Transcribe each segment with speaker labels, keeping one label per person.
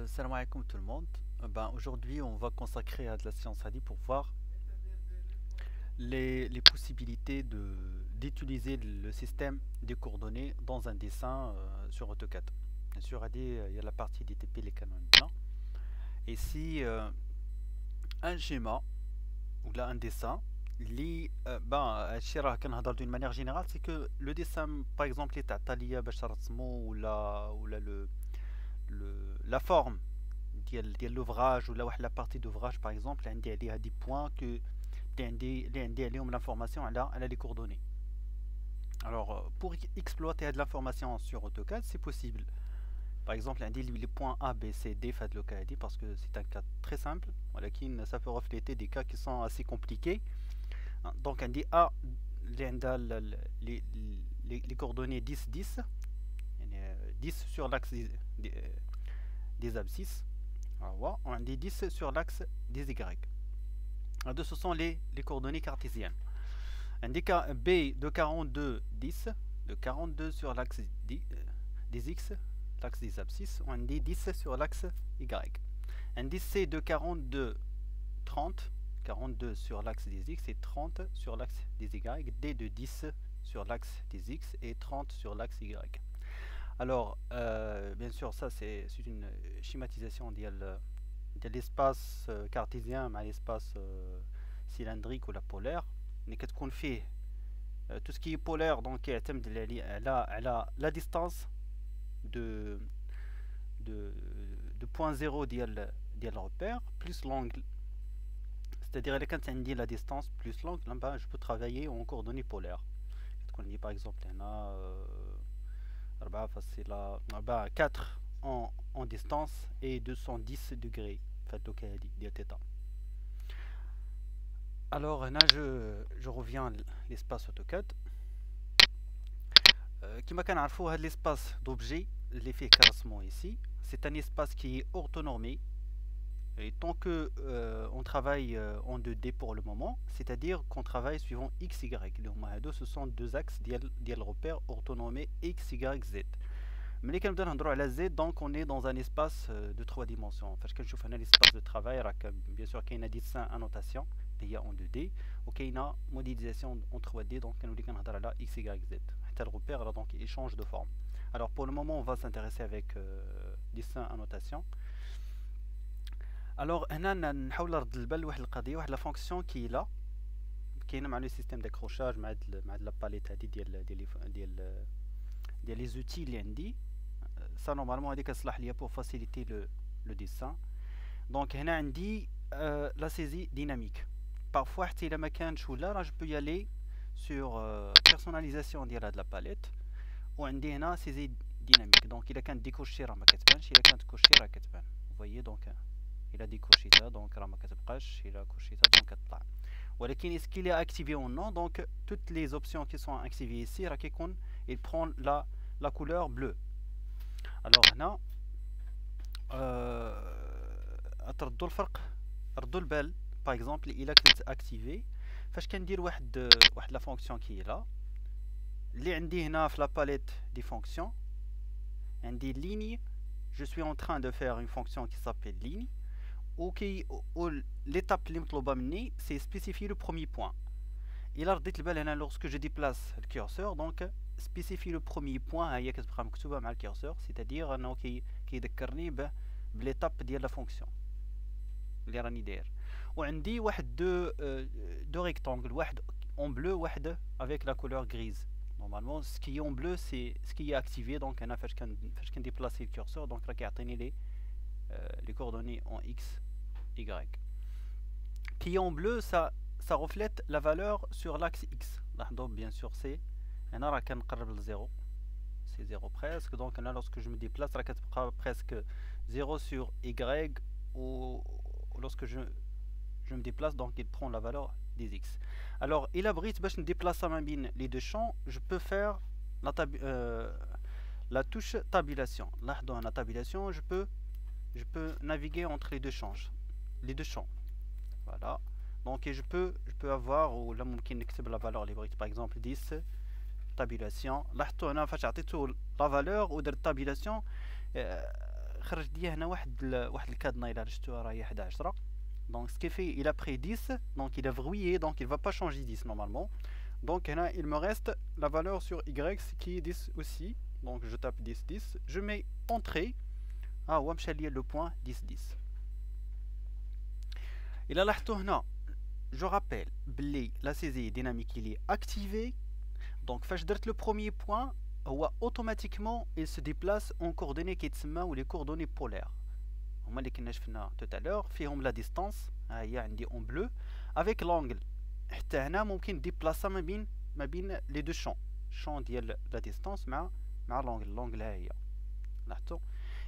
Speaker 1: Salam alaikum tout le monde. Aujourd'hui, on va consacrer à de la science Ali pour voir les possibilités d'utiliser le système des coordonnées dans un dessin sur AutoCAD. Bien sûr, Ali, il y a la partie DTP, les canons blancs. Et si un schéma ou là un dessin, d'une manière générale, c'est que le dessin, par exemple, est à ou là la forme ديال l'ouvrage ou la partie d'ouvrage par exemple عندي عليها des points que اللي عندي عليهم l'information على les coordonnées. Alors pour exploiter de l'information sur AutoCAD c'est possible. Par exemple عندي les points A, B, C, D في هذا le cas parce que c'est un cas très simple ولكن ça peut refléter des cas qui sont assez compliqués. Donc عندي A اللي عندها les coordonnées 10 10 يعني 10 sur l'axe des abscisses. Alors, on a des 10 sur l'axe des Y. Alors, ce sont les coordonnées cartésiennes. Un B de 42, 10, de 42 sur l'axe des X, l'axe des abscisses, on a des 10 sur l'axe Y. Un 10 C de 42, 30, 42 sur l'axe des X et 30 sur l'axe des Y. D de 10 sur l'axe des X et 30 sur l'axe Y. Alors, bien sûr, ça c'est une schématisation de l'espace cartésien à l'espace cylindrique ou la polaire. Mais qu'est-ce qu'on fait? Tout ce qui est polaire, donc, la distance de point 0 ديال repère plus l'angle. C'est-à-dire quand on dit la distance plus l'angle, je peux travailler en coordonnées polaires. Qu'est-ce qu'on dit par exemple? 4 en distance et 210 degrés θ. Alors là je reviens à l'espace AutoCAD. كما كنعرفوا هذا l'espace d'objet اللي فيه كرسمه ici, c'est un espace qui est orthonormé. Et tant que on travaille en 2D pour le moment, c'est-à-dire qu'on travaille suivant X, Y. Ce sont deux axes ديال repère orthonormé X, Y, Z. Mais quand on est à Z, donc on est dans un espace de 3 dimensions. Parce que je fais un espace de travail, bien sûr qu'il y a un dessin annotation, il y a en 2D, ou qu'il y a une modélisation en 3D, donc on est là X, Y, Z. Tel repère, donc il change de forme. Alors pour le moment, on va s'intéresser avec dessin annotation. Alors, on a la fonction qui est là, qui est le système d'accrochage, la palette des outils. Ça, normalement, est pour faciliter le dessin. Donc, on a la saisie dynamique. Parfois, si je peux y aller sur personnalisation de la palette, ou on a la saisie dynamique. Donc, il a qu'un décocher à ma vous voyez, donc. Il a décoché ça, donc il a coché ça, donc ولكن est-ce qu'il est activé ou non? Donc toutes les options qui sont activées ici, il prend la couleur bleue. Alors هنا تردوا الفرق، ردوا البال. par exemple il a activé فاش كندير واحد la fonction qui est là اللي عندي هنا في la palette des fonctions عندي ligne. Je suis en train de faire une fonction qui s'appelle ligne. L'étape c'est spécifier le premier point. Et là, lorsque je déplace le curseur, donc spécifier le premier point le curseur, c'est-à-dire qui est l'étape de la fonction. On dit deux rectangles, en bleu avec la couleur grise. Normalement, ce qui est en bleu, c'est ce qui est activé. Donc, on a fait déplacer le curseur, donc les coordonnées en X, Y. Qui est en bleu, ça reflète la valeur sur l'axe X. Donc, bien sûr, c'est 0. C'est 0 presque. Donc, lorsque je me déplace, presque 0 sur Y. Ou lorsque je me déplace, donc il prend la valeur des X. Alors, il abrite, je me déplace à les deux champs. Je peux faire la touche tabulation. Là, dans la tabulation, je peux naviguer entre les deux champs. Voilà. Donc je peux avoir ou là la valeur libre, par exemple 10 tabulation. Là, la valeur ou de tabulation خرج لي هنا واحد الكادنا الى رجعتوها راهي 11. Donc ce qui fait, il a pris 10, donc il a verrouillé, donc il ne va pas changer 10 normalement. Donc là, il me reste la valeur sur y qui est 10 aussi. Donc je tape 10, 10, je mets entrée. Ah, ou le point 10, 10. Et là, je rappelle, la saisie dynamique il est activée. Donc, quand je le premier point, automatiquement il se déplace en coordonnées qui sont ou les coordonnées polaires. هما اللي كنا شفنا tout à l'heure فيهم la distance ها هي عندي en bleu avec l'angle. حتى هنا ممكن ديبلاصا ما بين les deux champs. champ ديال la distance مع l'angle ها هي. لاحظتوا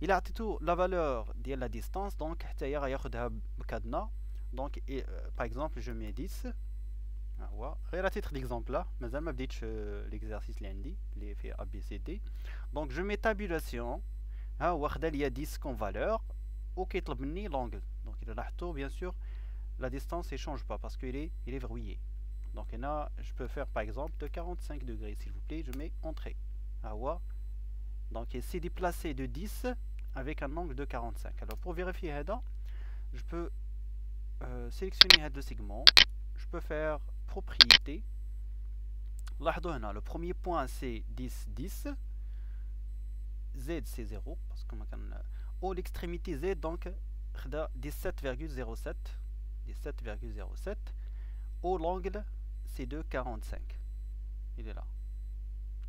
Speaker 1: إلا عطيتو la valeur ديال la distance donc حتى هي غياخدها بكادنا. donc par exemple je mets 10. ها هو غير à titre d'exemple là مازال ما بديتش l'exercice اللي عندي اللي فيه A B C D. donc je mets tabulation. ها هو خدا ليا 10 comme valeur وكيطلب مني l'angle. donc il a bien sûr la distance ne change pas parce qu'il est verrouillé. donc là je peux faire par exemple de 45 degrés s'il vous plaît. je mets entrée. Ah ouais. donc il s'est déplacé de 10 avec un angle de 45. alors pour vérifier ça, je peux sélectionner le segment. je peux faire propriété. là le premier point c'est 10 10. Z c'est 0 parce que l'extrémité Z donc 17,07 17,07. l'angle c'est de 45. il est là.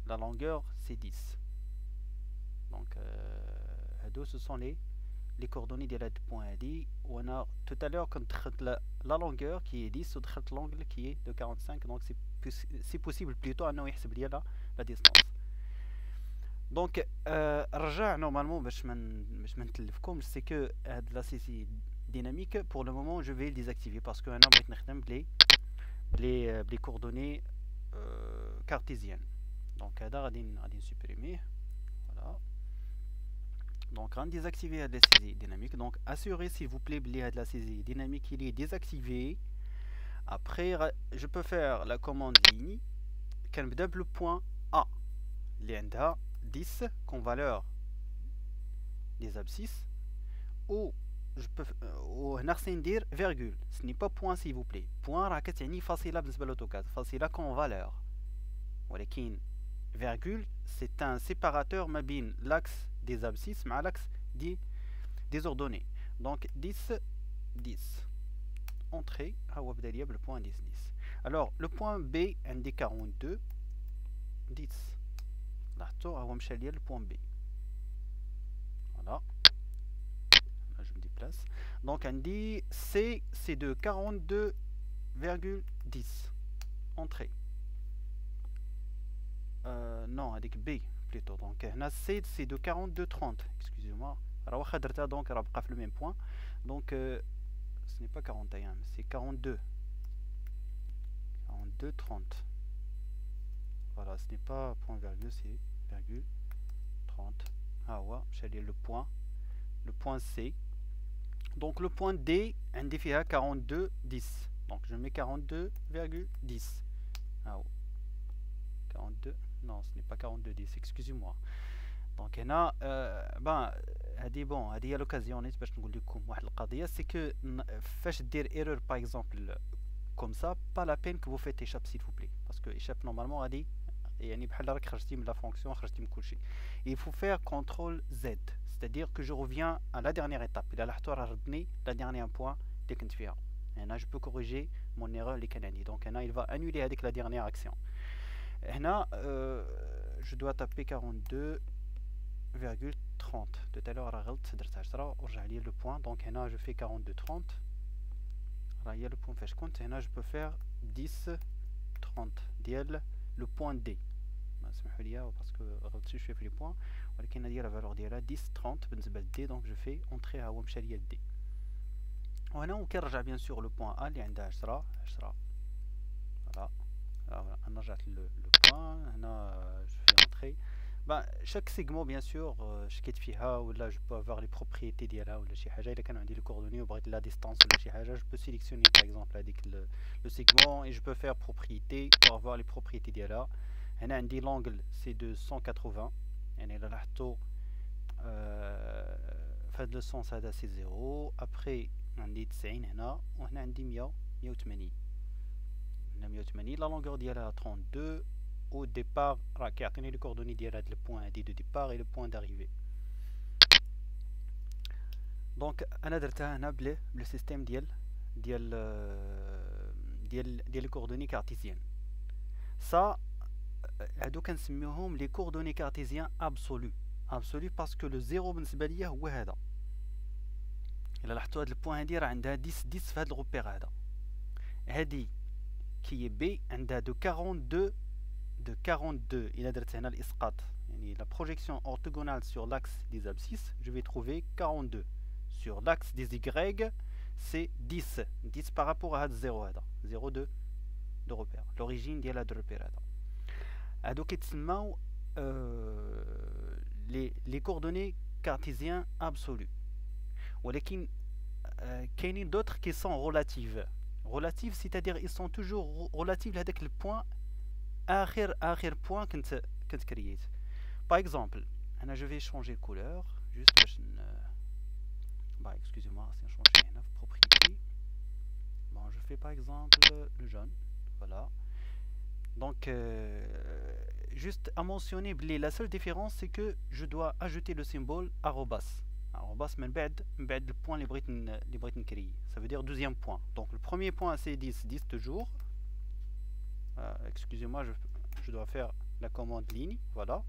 Speaker 1: la longueur c'est 10. donc ce sont les coordonnées de la point D. on a tout à l'heure quand la longueur qui est 10 ou l'angle qui est de 45. donc c'est possible plutôt à nous يحسب la distance. donc رجع normalement باش ما نتلفكمش c'est que la saisie dynamique pour le moment je vais le désactiver parce que انا بغيت نخدم بلي coordonnées cartésiennes. donc هذا غادي supprimer. voilà. donc on désactiver la saisie dynamique. donc assurez s'il vous plaît بلي la saisie dynamique il est désactivé. après je peux faire la commande ligne كنبدا le point A اللي عندها 10 comme valeur des abscisses. ou je peux هنا خصني ندير virgule. ce n'est pas point s'il vous plaît. point راه كتعني فاصله بالنسبه للاوتوكاد. فاصله comme valeur. ولكن virgule c'est un séparateur ما بين l'axe des abscisses مع l'axe des ordonnées. donc 10 10 entrée. ها هو بدا ليا بالpoint 10 10. alors le point B عندي 42 10. لاحظتوا هو مشى ليا البوان بي. voilà. là je me déplace. donc عندي C c'est de 42,10 entrée. non هذيك B plutôt. donc هنا C c'est de 42,30. excusez-moi راه واخا درتها donc راه بقى في le même point. donc ce n'est pas 41 c'est 42 30. voilà. ce n'est pas point virgule c'est virgule 30. ah ouais j'ai le point C. donc le point D عندي فيها 42 10. donc je mets 42,10. ah ouais. 42 non ce n'est pas 42 10 excusez-moi. donc هنا هذه هذه l'occasion باش نقول لكم واحد القضيه. c'est que فاش دير erreur par exemple comme ça pas la peine que vous faites échappe s'il vous plaît parce que échappe normalement غادي يعني بحال راك خرجتي من la fonction خرجتي من كلشي. il faut faire CTRL Z c'est-à-dire que je reviens à la dernière étape. إلا لاحظتوا راه ردني la dernière point اللي كنت فيها. هنا je peux corriger mon erreur اللي كان عندي. donc هنا il va annuler هذيك la dernière action. هنا je dois taper 42,30. tout à l'heure راه غلط درت 10 ورجع لي le point. donc هنا je fais 42,30. راه هي le point فاش كنت. هنا je peux faire 10,30 ديال le point D. اسمحوا لي parce que غلطت شويه في les points. ولكن هذه la valeur ديالها 10,30 بالنسبه ل D. donc je fais entrer. ها هو مشى ليا D. وهنا وكنرجع bien sûr le point A اللي عندها 10. voilà. انا رجعت le point. هنا je fais entrer. chaque segment bien sûr شكيت فيها ولا je peux avoir les propriétés ديالها ولا شي حاجه. الا كان عندي les coordonnées وبغيت la distance ولا شي حاجه je peux sélectionner par exemple هذيك le segment et je peux faire propriété pour avoir les propriétés ديالها. هنا عندي l'angle c'est de 180. يعني الا لاحظتوا في هذا السونس هذا سي 0. ابري عندي 90 هنا وهنا عندي 180. هنا 180 لا لونغور ديالها 32 و ديبار راه كيعطيني لي كوردوني ديال هاد البوان هادي دو ديبار اي لو بوان داريفي. دونك انا درتها هنا بلو سيستيم ديال لي كوردوني كارتيزيان. سا هادو كنسميوهم لي كوردوني كارتيزيان ابسولو باسكو لو زيرو بالنسبه ليا هو هذا. الا لاحظتوا هاد البوان هادي راه عندها 10 في هاد الروبير هذا. هادي كي بي عندها دو 42 الا درت هنا الاسقاط يعني لا بروجيكسيون orthogonale sur l'axe des abscisses, je vais trouver 42. Sur l'axe des y, c'est 10 par rapport à هاد الزيرو هذا 0 de repère. L'origine ديال هاد الروبير هذا هادو كيتسماو les coordonnées cartésiens absolus. ولكن كاينين d'autres qui sont relatives. Relatives, c'est-à-dire ils sont toujours relatifs لهذاك البوان اخر بوان كنت كرييت. Par exemple, هنا je vais changer couleur juste باش excusez-moi, c'est changer هنا في propriété. Bon, je fais par exemple le jaune. Voilà. Donc juste à mentionner, la seule différence c'est que je dois ajouter le symbole arrobas. Arrobas من بعد le point اللي بغيت نكري. Ça veut dire deuxième point. Donc le premier point c'est 10 toujours. Excusez-moi, je dois faire la commande ligne. Voilà.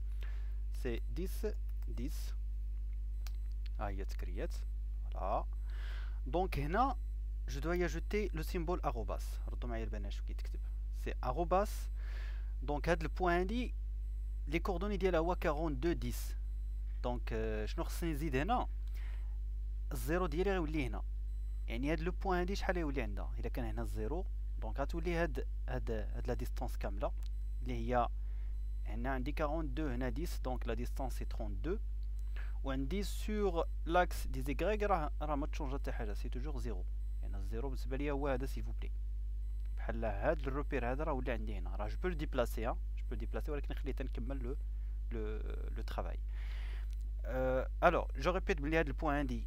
Speaker 1: C'est 10. Ah, il y a créé. Voilà. Donc هنا je dois y ajouter le symbole arrobas. ردوا معايا البنات كي تكتب. C'est arrobas. Donc هاد البوان هادي les coordonnées ديالها هو 42 10. دونك شنو خصني نزيد هنا؟ الزيرو ديالي غيولي هنا. يعني هاد لو بوان هادي شحال غيولي عندها؟ الا كان هنا الزيرو دونك غتولي هاد لا ديستانس كامله اللي هي هنا عندي 42 هنا 10 دونك لا ديستانس سي 32 وعندي سور لاكس دي زيغريك راه ما تشونج حتى حاجه سي توجور زيرو. يعني الزيرو بالنسبه ليا هو هذا سيفو بلي. بحال هاد الروبير هذا راه ولا عندي هنا راه جو بو ديبلاسي ولكن خليه تنكمل لو ترافاي. Alors, je répète, le point dit,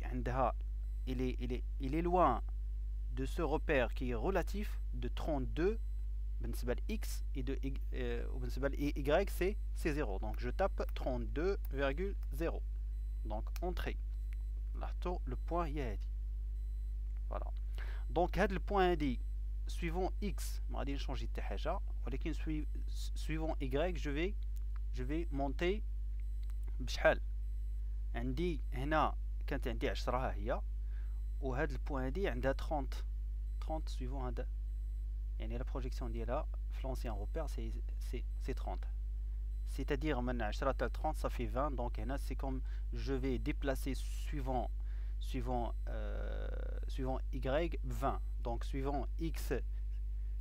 Speaker 1: il est loin de ce repère qui est relatif de 32, x et de y c'est 0. Donc je tape 32,0. Donc entrée. Là, le point y est. Voilà. Donc le point dit, suivant x, on va changer de haja, suivant y, je vais monter بشحال. عندي هنا كانت عندي 10 ها هي وهاد البوان هادي عندها 30 سويفون هذا يعني لا بروجيكسيون ديالها في لونسيان روبير سي 30 c'est-à-dire من 10 حتى 30 صافي 20 دونك هنا سي كوم جو في ديبلاسي suivant y 20 دونك suivant x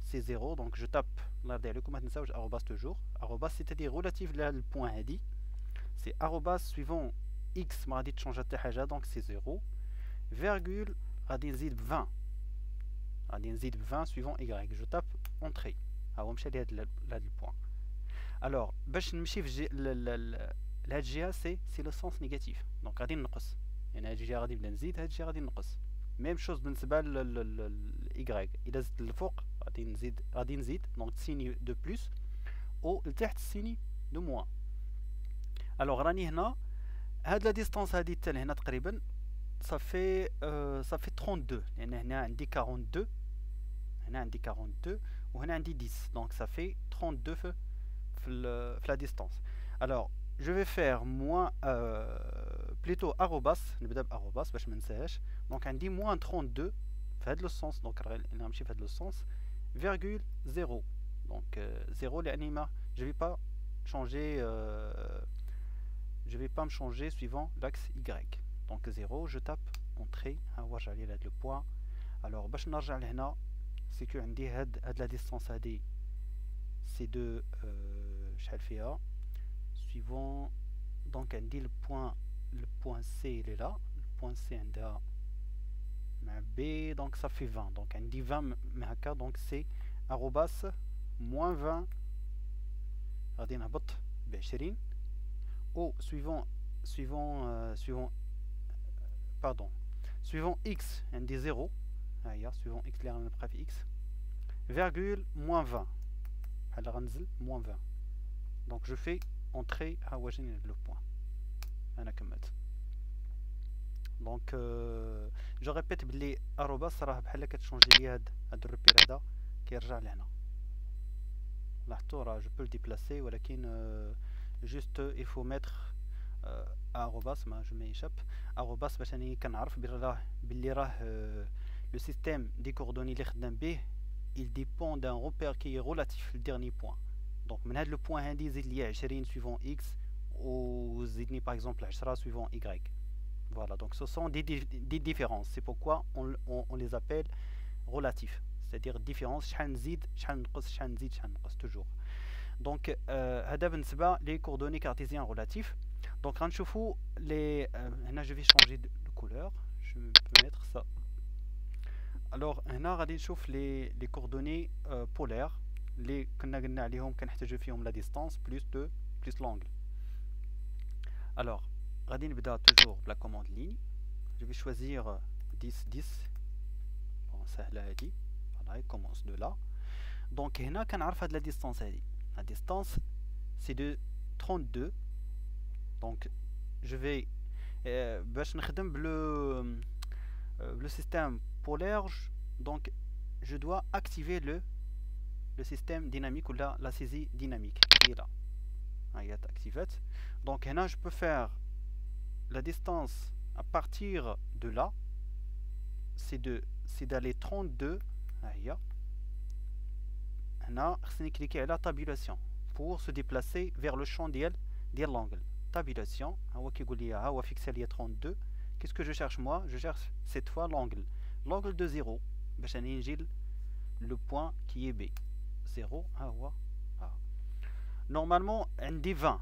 Speaker 1: c'est 0 donc je tape الله يرضي عليكم ما تنساوش arrobas toujours arrobas c'est-à-dire relatif لهاد البوان هادي c'est arrobas suivant x ما غادي تشونج حتى حاجه دونك سي 0 فيرغول غادي نزيد 20 suivant y جو تاب اونتري ها هو مشى لهاد البوان. الوغ باش نمشي في لهاد الجهه سي لو سونس نيجاتيف دونك غادي نقص يعني هاد الجهه غادي نبدا نزيد هاد الجهه غادي نقص ميم شوز بالنسبه ل اذا زدت للفوق غادي نزيد دونك سيني دو بلس او لتحت سيني دو موان. الوغ راني هنا هاد لا ديستانس هادي حتى لهنا تقريبا صافي 32 لان هنا عندي 42 وهنا عندي 10 دونك صافي 32 في لا ديستانس. الوغ جو في فير موان بليتو arrobas نبدا بارobas باش ما ننساهاش دونك عندي موان 32 في هاد لو سونس دونك انا غنمشي في هاد لو سونس فيرغول 0 دونك 0 لاني ما جو في با changer je vais pas me changer suivant l'axe y donc 0 je tape entrée ها هو رجع لي لهاد لو بوين. alors باش نرجع لهنا سي كو عندي هاد لا ديستانس هادي سي دو شحال فيها suivant donc عندي le point C il est là le point C عندها مع B donc ça fait 20 donc عندي 20 من هكا donc c'est arrobas moins 20 غادي نهبط ب 20 ou suivant pardon, suivant x عندي 0 هيا suivant x اللي غنبقى في x virgule moins 20 بحال غنزل moins 20 donc je fais entrer ها هو جاني le point انا كملت دونك جو ريبيت بلي اروباس راه بحال كتشونجي لي هاد الروبير هذا كيرجع لهنا لاحظتوا راه جو بو ديبلاسي ولكن جوست il faut mettre اروباس ما جو ميشاب اروباس باش اني كنعرف بلي راه لو سيستيم دي كوردوني اللي خدام به il dépend d'un repère qui est relatif le dernier point donc من هاد لو بوين هادي زيد لي 20 suivant x ou زيدني par exemple 10 suivant y. Voilà, donc ce sont des différences. C'est pourquoi on les appelle relatifs. C'est-à-dire différences, شحال نزيد شحال نقص شحال نزيد شحال نقص toujours. Donc هذا بالنسبة les coordonnées cartésiennes relatifs. Donc غنشوفوا les هنا je vais changer de couleur. Je peux mettre ça. Alors هنا غادي نشوف les coordonnées polaires اللي كنا قلنا عليهم كنحتاجو فيهم la distance plus l'angle. Alors غادي نبدا toujours بلا commande ligne. Je vais choisir 10 10. Bon سهله هادي. Voilà, il commence de là. Donc هنا كنعرف هاد la distance هادي. La distance c'est de 32. Donc je vais باش نخدم le système polaire, donc je dois activer le système dynamique ou la saisie dynamique qui est là. Elle est activée. Donc là je peux faire la distance à partir de là, c'est d'aller 32. Là je cliquer à la tabulation pour se déplacer vers le champ de l'angle. Tabulation, on fixe à 32. Qu'est-ce que je cherche moi? Je cherche cette fois l'angle. L'angle de 0. Le point qui est B. 0. Normalement, on dit 20.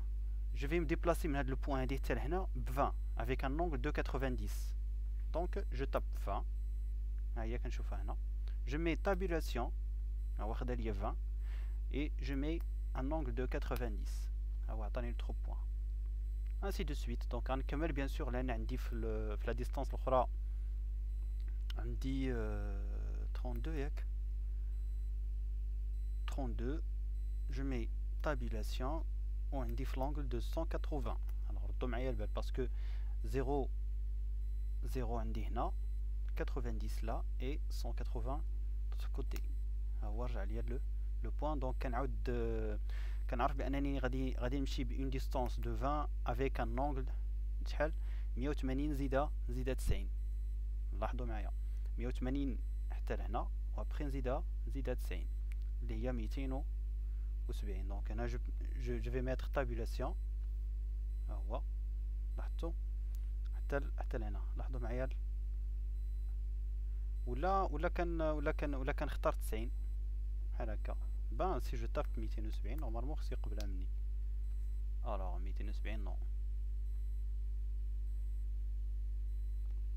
Speaker 1: Je vais me déplacer maintenant le point 20 avec un angle de 90. Donc, je tape 20. Je mets tabulation. 20. Et je mets un angle de 90. Attendez le 3 points. Ainsi de suite. Donc on كمل bien sûr là عندي في la distance الأخرى عندي 32 ياك 32. Je mets tabulation وعندي في l'angle de 180. alors ردوا معايا البال parce que 0 عندي هنا 90 là et 180 de ce côté. هو رجع ليا le point. donc كنعاود كنعرف بانني غادي نمشي بون ديستانس دو 20 افيك ان انغل شحال 180 زيده 90. لاحظوا معايا 180 حتى لهنا وابخي نزيدها 90 اللي هي 270. دونك انا جو في ميتر تابولاسيون ها هو لاحظتوا حتى لهنا. لاحظوا معايا ولا كان اختار 90 بحال هكا. Ben, si je tape 270, normalement c'est قبلها مني. Alors 270 non.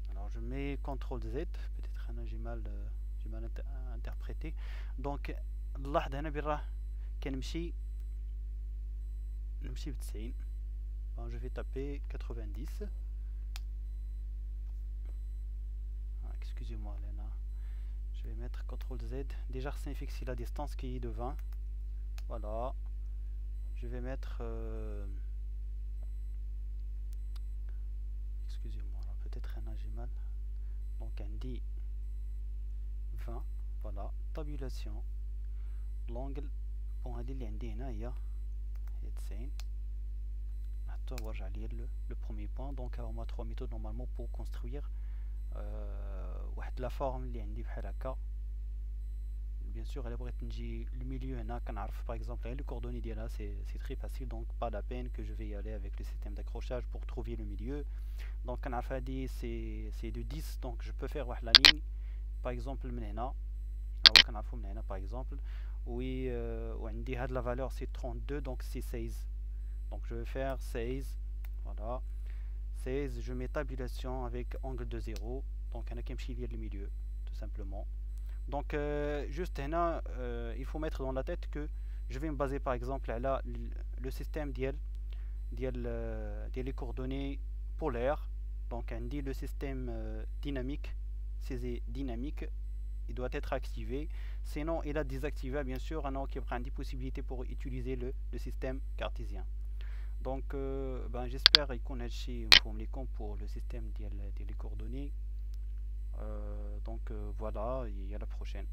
Speaker 1: Alors je mets CTRL Z, peut-être j'ai mal interprété. Donc نلاحظ هنا براه كنمشي ب 90. Bon, je vais taper 90. Excusez-moi Léna. Je vais mettre CTRL Z. Déjà c'est fixé la distance qui est de 20. Voilà. Je vais mettre excusez-moi, peut-être un j'ai mal. Donc on dit 20. Voilà. Tabulation. L'angle. Bon, on dit il y a 90. Attends, voir j'allais le premier point. Donc on a 3 méthodes normalement pour construire واحد لا فورم اللي عندي بحال هكا. bien sûr الا بغيت نجي الميليو هنا كنعرف par exemple les coordonnées ديالها c'est très facile, donc pas la peine que je vais y aller avec le système d'accrochage pour trouver le milieu. donc كنعرف هادي c'est de 10, donc je peux faire واحد la ligne par exemple من هنا كنعرفو من هنا par exemple وعندي هاد la valeur c'est 32, donc c'est 16. donc je vais faire 16. voilà 16. je mets tabulation avec angle de 0. donc انا كيمشي ليا le milieu tout simplement. donc juste هنا il faut mettre dans la tête que je vais me baser par exemple على le système ديال les coordonnées polaires Donc on dit le système dynamique, c'est dynamique, il doit être activé. Sinon, il a désactivé bien sûr, qui prend des possibilités pour utiliser le système cartésien. Donc, j'espère يكون هادشي مفهوم لكم pour le système ديال les coordonnées. Donc voilà, et à la prochaine.